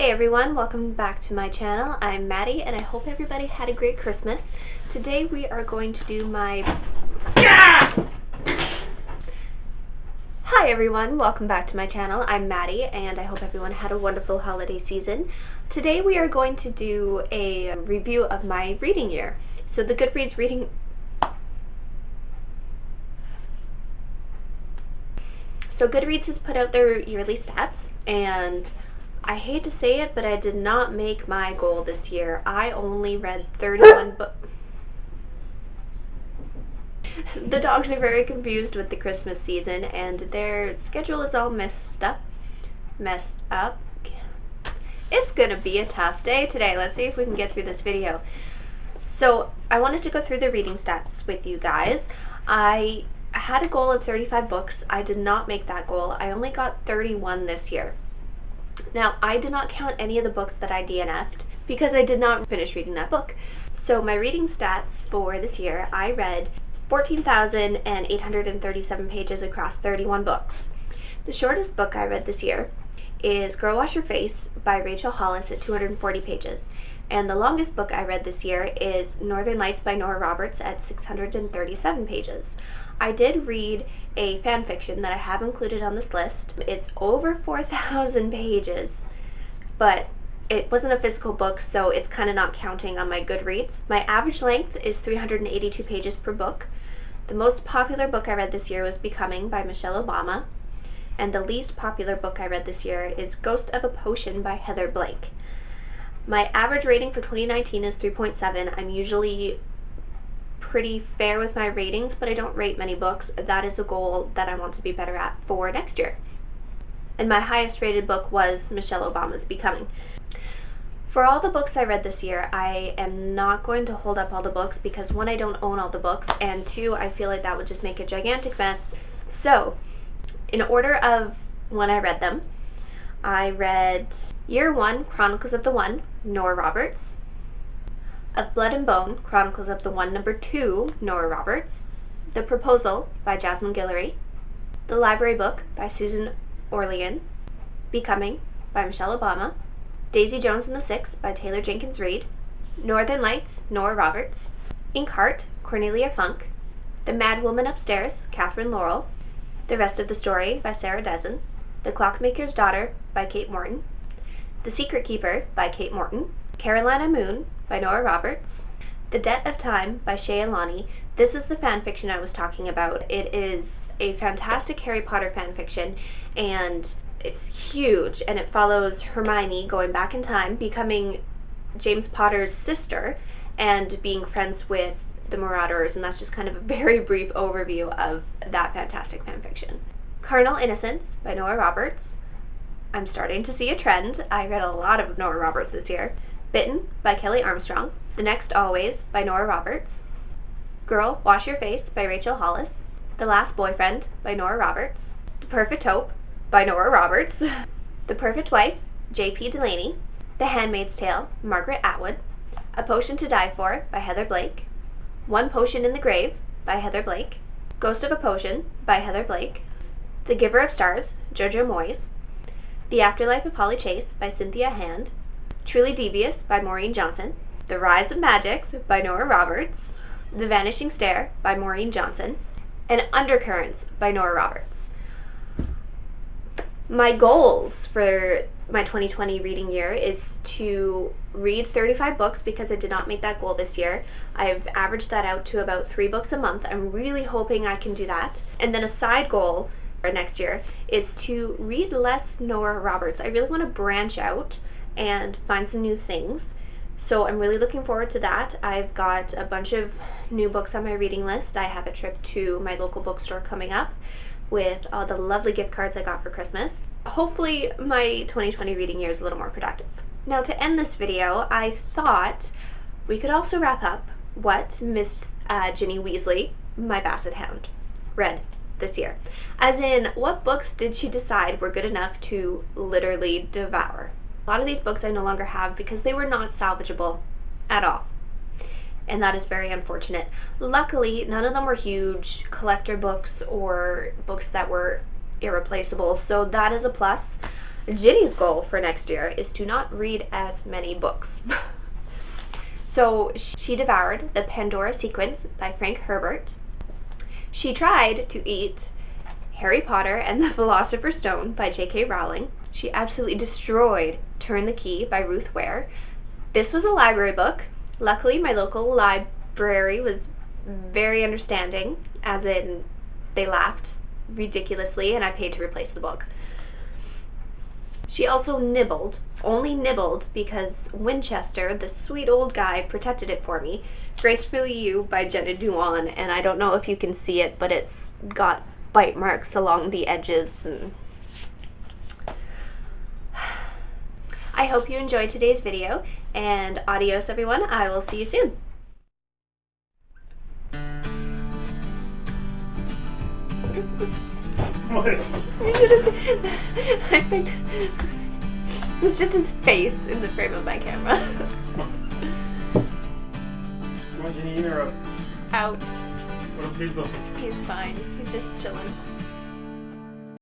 Hey everyone, welcome back to my channel. I'm Maddie and I hope everybody had a great Christmas. Today we are going to do my... Hi everyone, welcome back to my channel. I'm Maddie and I hope everyone had a wonderful holiday season. Today we are going to do a review of my reading year. So the Goodreads reading... So Goodreads has put out their yearly stats, and I hate to say it, but I did not make my goal this year. I only read 31 books. The dogs are very confused with the Christmas season, and their schedule is all messed up. It's gonna be a tough day today. Let's see if we can get through this video. So I wanted to go through the reading stats with you guys. I had a goal of 35 books. I did not make that goal. I only got 31 this year. Now, I did not count any of the books that I DNF'd because I did not finish reading that book. So my reading stats for this year, I read 14,837 pages across 31 books. The shortest book I read this year is Girl Wash Your Face by Rachel Hollis at 240 pages. And the longest book I read this year is Northern Lights by Nora Roberts at 637 pages. I did read a fan fiction that I have included on this list. It's over 4,000 pages, but it wasn't a physical book, so it's kind of not counting on my Goodreads. My average length is 382 pages per book. The most popular book I read this year was Becoming by Michelle Obama, and the least popular book I read this year is Ghost of a Potion by Heather Blake. My average rating for 2019 is 3.7. I'm usually pretty fair with my ratings, but I don't rate many books. That is a goal that I want to be better at for next year. And my highest rated book was Michelle Obama's Becoming. For all the books I read this year, I am not going to hold up all the books because one, I don't own all the books, and two, I feel like that would just make a gigantic mess. So, in order of when I read them, I read Year 1, Chronicles of the One, Nora Roberts. Of Blood and Bone, Chronicles of the One, number 2, Nora Roberts. The Proposal by Jasmine Guillory. The Library Book by Susan Orlean. Becoming by Michelle Obama. Daisy Jones and the Six by Taylor Jenkins Reid. Northern Lights, Nora Roberts. Inkheart, Cornelia Funk. The Mad Woman Upstairs, Catherine Laurel. The Rest of the Story by Sarah Dessen. The Clockmaker's Daughter by Kate Morton. The Secret Keeper by Kate Morton. Carolina Moon by Nora Roberts. The Debt of Time by Shea Alani. This is the fan fiction I was talking about. It is a fantastic Harry Potter fan fiction, and it's huge, and it follows Hermione going back in time, becoming James Potter's sister, and being friends with the Marauders, and that's just kind of a very brief overview of that fantastic fan fiction. Carnal Innocence by Nora Roberts. I'm starting to see a trend. I read a lot of Nora Roberts this year. Bitten by Kelly Armstrong. The Next Always by Nora Roberts. Girl Wash Your Face by Rachel Hollis. The Last Boyfriend by Nora Roberts. The Perfect Hope by Nora Roberts. The Perfect Wife, J.P. Delaney. The Handmaid's Tale, Margaret Atwood. A Potion to Die For by Heather Blake. One Potion in the Grave by Heather Blake. Ghost of a Potion by Heather Blake. The Giver of Stars, Jojo Moyes. The Afterlife of Holly Chase by Cynthia Hand. Truly Devious by Maureen Johnson. The Rise of Magics by Nora Roberts. The Vanishing Stair by Maureen Johnson. And Undercurrents by Nora Roberts. My goals for my 2020 reading year is to read 35 books because I did not make that goal this year. I've averaged that out to about 3 books a month. I'm really hoping I can do that. And then a side goal for next year is to read less Nora Roberts. I really want to branch out and find some new things. So I'm really looking forward to that. I've got a bunch of new books on my reading list. I have a trip to my local bookstore coming up with all the lovely gift cards I got for Christmas. Hopefully my 2020 reading year is a little more productive. Now, to end this video, I thought we could also wrap up what Miss Ginny Weasley, my Basset Hound, read this year. As in, what books did she decide were good enough to literally devour? A lot of these books I no longer have because they were not salvageable at all, and that is very unfortunate. Luckily, none of them were huge collector books or books that were irreplaceable, so that is a plus. Ginny's goal for next year is to not read as many books. So she devoured The Pandora Sequence by Frank Herbert. She tried to eat Harry Potter and the Philosopher's Stone by J.K. Rowling. She absolutely destroyed Turn the Key by Ruth Ware. This was a library book. Luckily, my local library was very understanding, as in they laughed ridiculously and I paid to replace the book. She also nibbled, only nibbled because Winchester, the sweet old guy, protected it for me. Gracefully You by Jenna Dewan, and I don't know if you can see it, but it's got bite marks along the edges. And I hope you enjoyed today's video, and adios everyone, I will see you soon. I think it's just his face in the frame of my camera. Want Ginny in or out? Out. What a people. He's fine. He's just chilling.